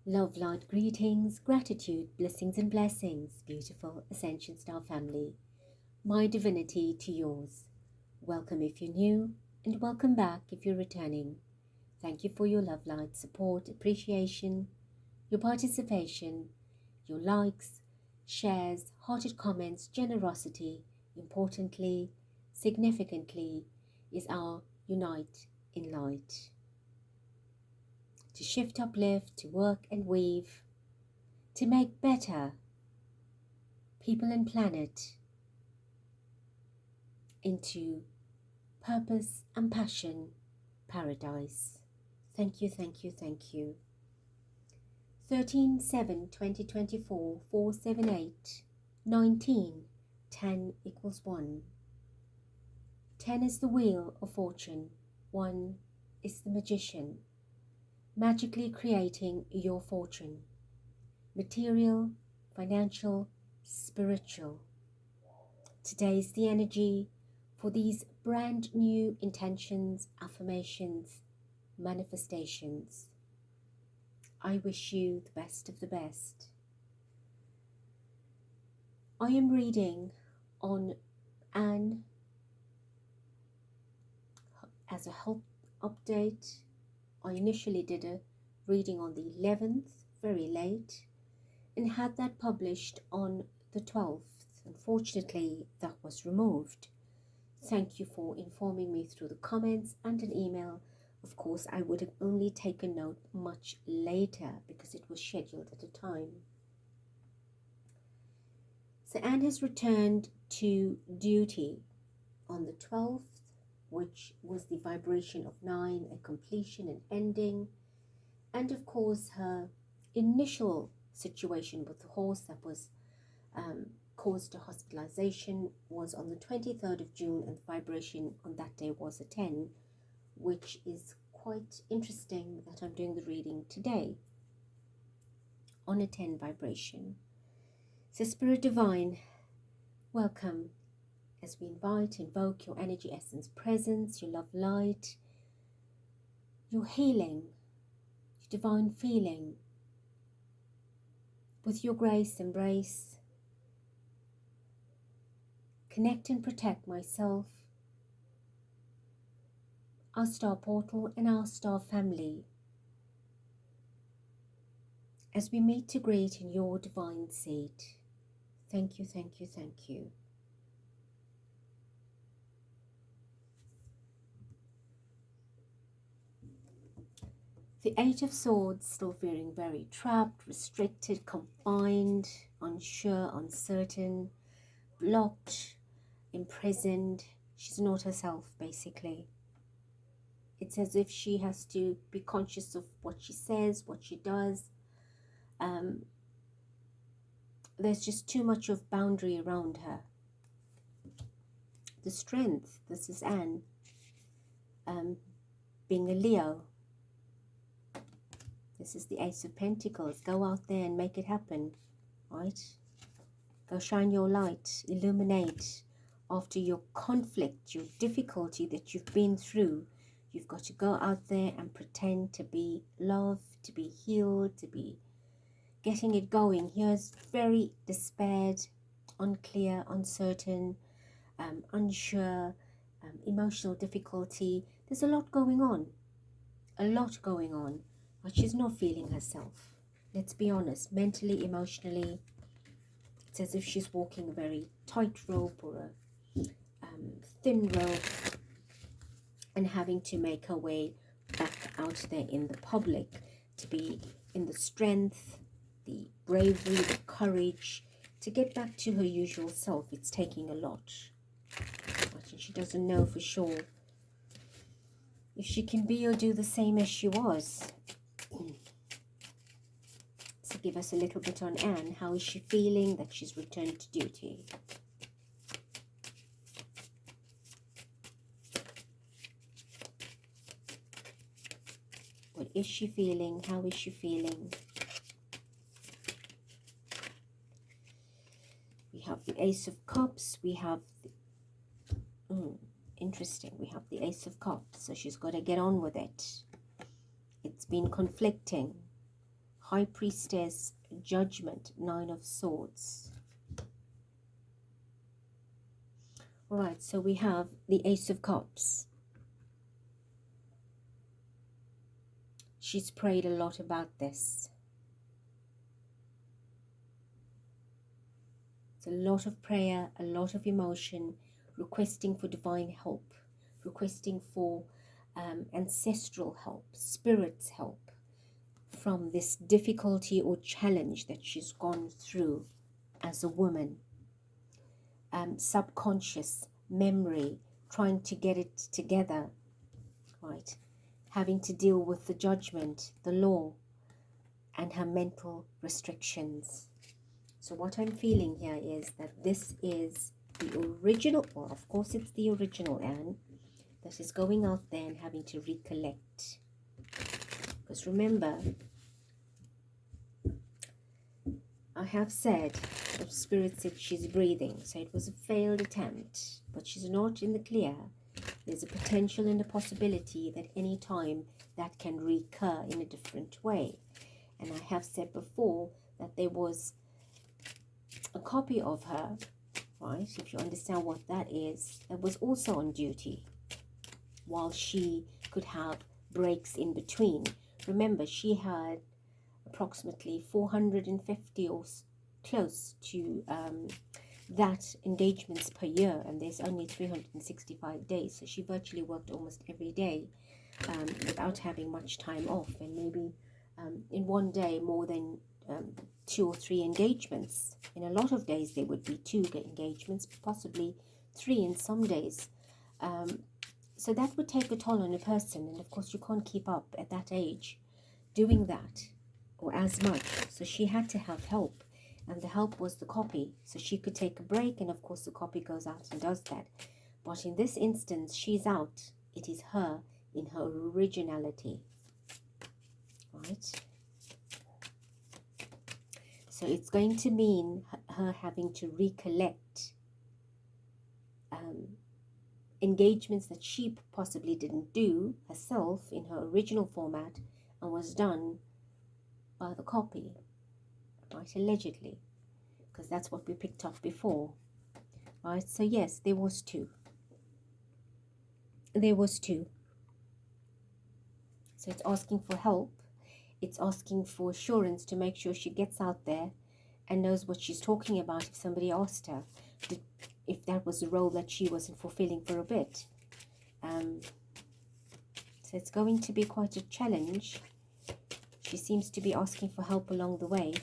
Love, light, greetings, gratitude, blessings and blessings, beautiful Ascension Star family. My divinity to yours. Welcome if you're new, and welcome back if you're returning. Thank you for your love, light, support, appreciation, your participation, your likes, shares, hearted comments, generosity. Importantly, significantly, is our unite in light. To shift, uplift, to work and weave, to make better people and planet into purpose and passion paradise. Thank you, thank you, thank you. 13/7/2024 478 19 10 equals 1. 10 is the wheel of fortune. 1 is the magician, magically creating your fortune. Material, financial, spiritual. Today is the energy for these brand new intentions, affirmations, manifestations. I wish you the best of the best. I am reading on Anne as a health update. I initially did a reading on the 11th, very late, and had that published on the 12th. Unfortunately, that was removed. Thank you for informing me through the comments and an email. Of course, I would have only taken note much later because it was scheduled at a time. So Anne has returned to duty on the 12th, which was the vibration of 9, a completion, an ending. And of course, her initial situation with the horse that was caused a hospitalization was on the 23rd of June, and the vibration on that day was a 10, which is quite interesting that I'm doing the reading today on a 10 vibration. So Spirit Divine, welcome as we invoke your energy essence presence, your love light, your healing, your divine feeling. With your grace, embrace, connect and protect myself, our star portal and our star family as we meet to greet in your divine seat. Thank you, thank you, thank you. The Eight of Swords, still feeling very trapped, restricted, confined, unsure, uncertain, blocked, imprisoned. She's not herself, basically. It's as if she has to be conscious of what she says, what she does. There's just too much of boundary around her. The Strength, this is Anne, being a Leo. This is the Ace of Pentacles. Go out there and make it happen, right? Go shine your light, illuminate. After your conflict, your difficulty that you've been through, you've got to go out there and pretend to be loved, to be healed, to be getting it going. Here's very despaired, unclear, uncertain, unsure, emotional difficulty. There's a lot going on, but she's not feeling herself. Let's be honest, mentally, emotionally, it's as if she's walking a very tight rope or a thin rope and having to make her way back out there in the public, to be in the strength, the bravery, the courage, to get back to her usual self. It's taking a lot. And she doesn't know for sure if she can be or do the same as she was. So give us a little bit on Anne. How is she feeling that she's returned to duty? What is she feeling? How is she feeling? We have the Ace of Cups. We have the, interesting. We have the Ace of Cups. So she's got to get on with it. It's been conflicting. High Priestess, Judgment, Nine of Swords. All right, so we have the Ace of Cups. She's prayed a lot about this. It's a lot of prayer, a lot of emotion, requesting for divine help, requesting for ancestral help, spirit's help from this difficulty or challenge that she's gone through as a woman. Subconscious memory, trying to get it together, right? Having to deal with the judgment, the law, and her mental restrictions. So what I'm feeling here is that this is the original, well, of course it's the original Anne, that is going out there and having to recollect. Because remember, I have said, the Spirit said she's breathing, so it was a failed attempt, but she's not in the clear. There's a potential and a possibility that any time that can recur in a different way. And I have said before that there was a copy of her, right, if you understand what that is, that was also on duty while she could have breaks in between. Remember, she had approximately 450 or close to that engagements per year, and there's only 365 days, so she virtually worked almost every day without having much time off, and maybe in one day more than 2 or 3 engagements. In a lot of days there would be 2 engagements, possibly 3 in some days. So that would take a toll on a person, and of course you can't keep up at that age doing that or as much. So she had to have help, and the help was the copy, so she could take a break, and of course the copy goes out and does that. But in this instance, she's out. It is her in her originality, right? So it's going to mean her having to recollect engagements that she possibly didn't do herself in her original format and was done by the copy, right, allegedly, because that's what we picked up before, right? So yes, there was 2. There was 2. So it's asking for help. It's asking for assurance to make sure she gets out there and knows what she's talking about if somebody asked her, if that was a role that she wasn't fulfilling for a bit. So it's going to be quite a challenge. She seems to be asking for help along the way,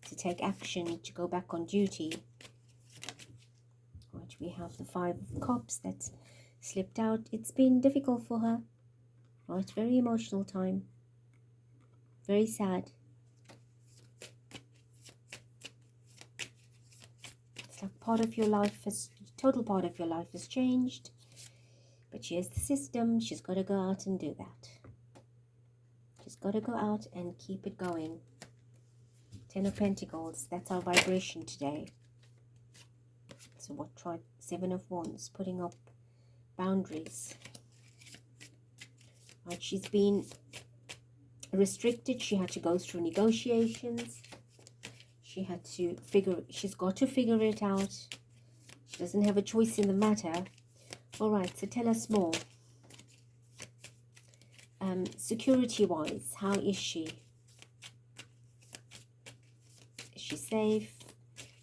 to take action, to go back on duty. Right, we have the 5 of Cups that slipped out. It's been difficult for her. Right, very emotional time. Very sad. It's like part of your life has, total part of your life has changed. But she has the system. She's got to go out and do that. She's got to go out and keep it going. 10 of Pentacles, that's our vibration today. So what, try 7 of Wands, putting up boundaries. Right, she's been restricted. She had to go through negotiations. She's got to figure it out. She doesn't have a choice in the matter. All right, so tell us more. Security-wise, how is she? Is she safe?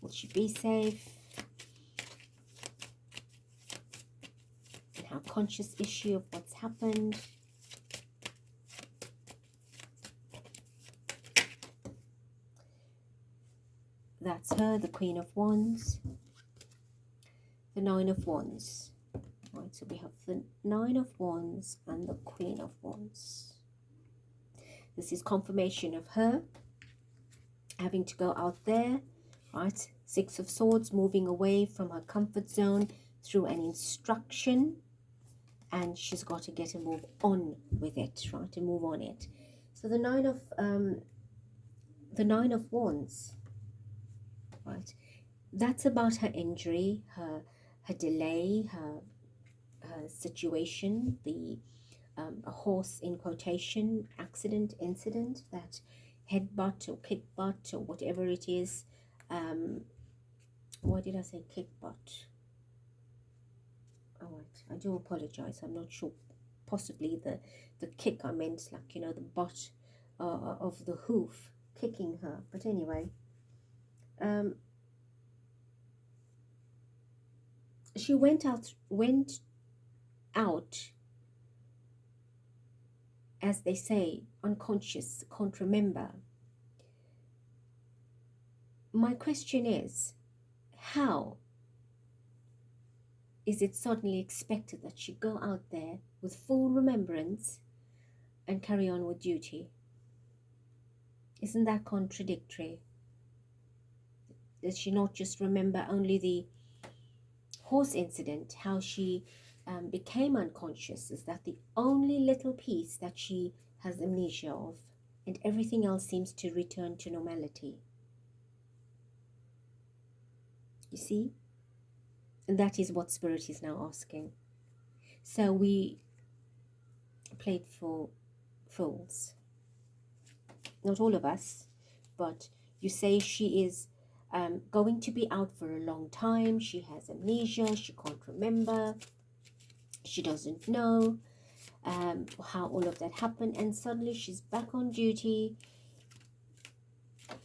Will she be safe? And how conscious is she of what's happened? That's her, the Queen of Wands. The 9 of Wands. Right, so we have the 9 of Wands and the Queen of Wands. This is confirmation of her having to go out there, right? 6 of Swords, moving away from her comfort zone through an instruction, and she's got to get a move on with it, right? To move on it. So the 9 of Wands, right? That's about her injury, her delay, her situation, the a horse in quotation accident, incident, that headbutt or kick butt or whatever it is. Why did I say kick butt? All right, I do apologize. I'm not sure. Possibly the kick I meant, like, you know, the butt of the hoof kicking her. But anyway, she went out, as they say, unconscious, can't remember. My question is, how is it suddenly expected that she go out there with full remembrance and carry on with duty? Isn't that contradictory? Does she not just remember only the horse incident, how she became unconscious? Is that the only little piece that she has amnesia of, and everything else seems to return to normality? You see? And that is what Spirit is now asking. So we played for fools. Not all of us, but you say she is going to be out for a long time. She has amnesia. She can't remember. She doesn't know how all of that happened. And suddenly she's back on duty,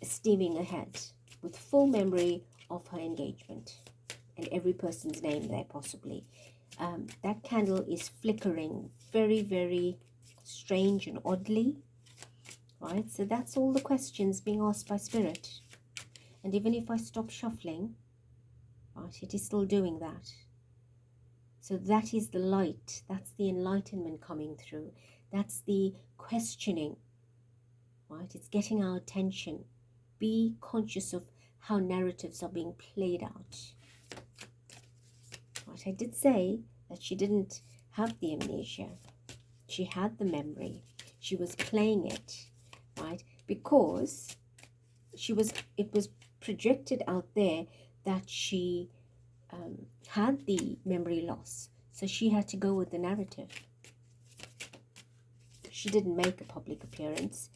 steaming ahead with full memory of her engagement and every person's name there possibly. That candle is flickering very, very strange and oddly. Right, so that's all the questions being asked by Spirit. And even if I stop shuffling, right, it is still doing that. So that is the light, that's the enlightenment coming through. That's the questioning, right? It's getting our attention. Be conscious of how narratives are being played out. Right, I did say that she didn't have the amnesia. She had the memory. She was playing it. Right, because it was projected out there that she had the memory loss, so she had to go with the narrative. She didn't make a public appearance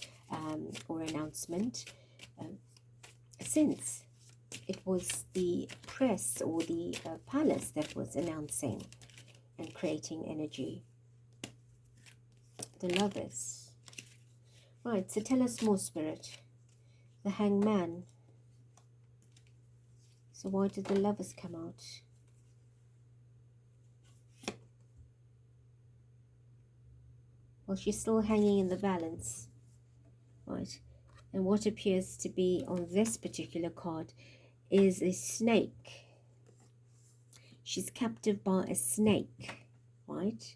or announcement, since it was the press or the palace that was announcing and creating energy. The Lovers. Right, so tell us more, Spirit. The Hangman. So why did the Lovers come out? Well, she's still hanging in the balance. Right, and what appears to be on this particular card is a snake. She's captive by a snake, right?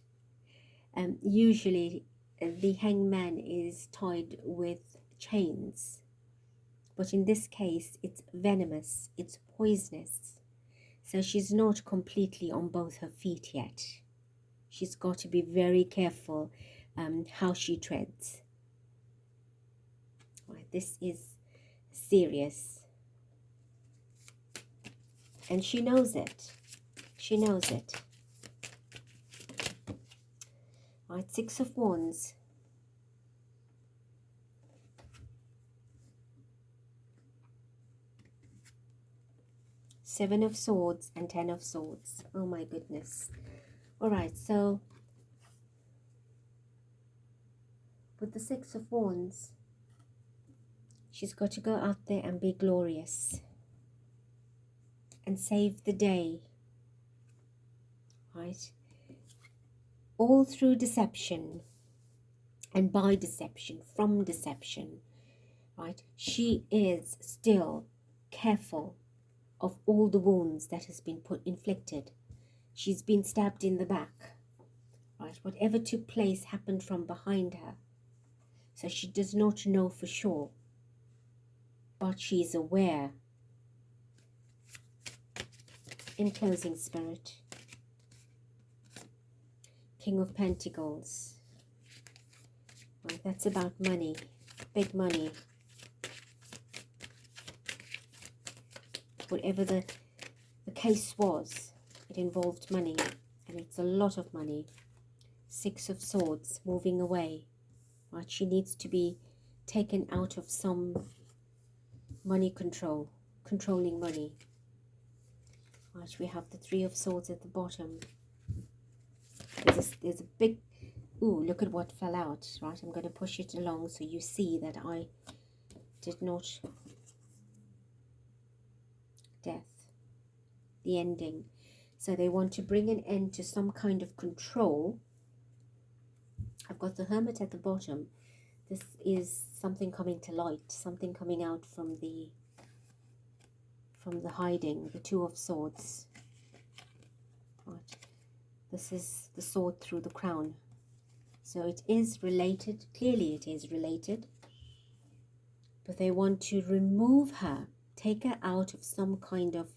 Usually the hangman is tied with chains, but in this case it's venomous, it's poisonous. So she's not completely on both her feet yet. She's got to be very careful how she treads. Right, this is serious. And she knows it. She knows it. Right, Six of Wands. Seven of Swords and Ten of Swords. Oh my goodness. All right, so with the Six of Wands, she's got to go out there and be glorious and save the day. Right? All through deception and by deception, from deception, right? She is still careful of all the wounds that has been inflicted. She's been stabbed in the back, right? Whatever took place happened from behind her. So she does not know for sure, but she is aware. In closing, Spirit. King of Pentacles. Right, that's about money, big money. Whatever the case was, it involved money, and it's a lot of money. Six of Swords, moving away. Right? She needs to be taken out of some money control, controlling money. Right, we have the Three of Swords at the bottom. There's a big, ooh, look at what fell out. Right, I'm going to push it along so you see that I did not, death, the ending. So they want to bring an end to some kind of control. I've got the Hermit at the bottom. This is something coming to light, something coming out from the hiding, the Two of Swords. Right. This is the sword through the crown. So it is related, clearly it is related. But they want to remove her, take her out of some kind of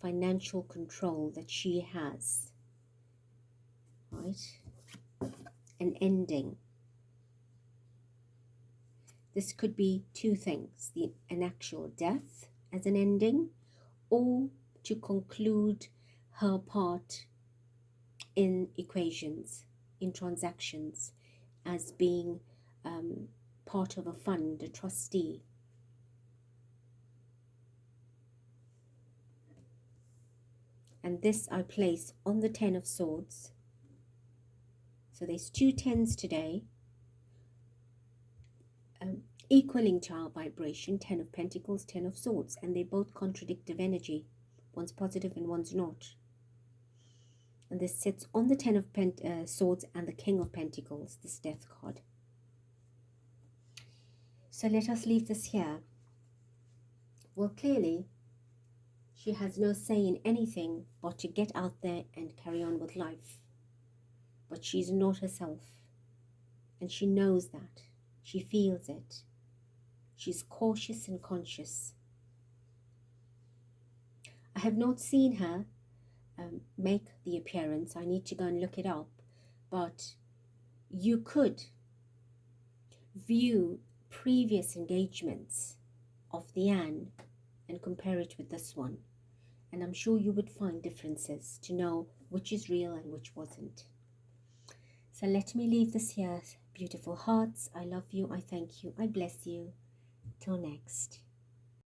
financial control that she has. Right? An ending. This could be two things, an actual death as an ending, or to conclude her part in equations, in transactions, as being part of a fund, a trustee. And this I place on the Ten of Swords. So there's two tens today, equaling to our vibration, Ten of Pentacles, Ten of Swords, and they both contradictive energy. One's positive and one's not. And this sits on the Ten of Swords and the King of Pentacles, this Death card. So let us leave this here. Well, clearly, she has no say in anything but to get out there and carry on with life. But she's not herself. And she knows that. She feels it. She's cautious and conscious. I have not seen her make the appearance. I need to go and look it up. But you could view previous engagements of the Anne and compare it with this one. And I'm sure you would find differences to know which is real and which wasn't. So let me leave this here, beautiful hearts. I love you. I thank you. I bless you. Till next.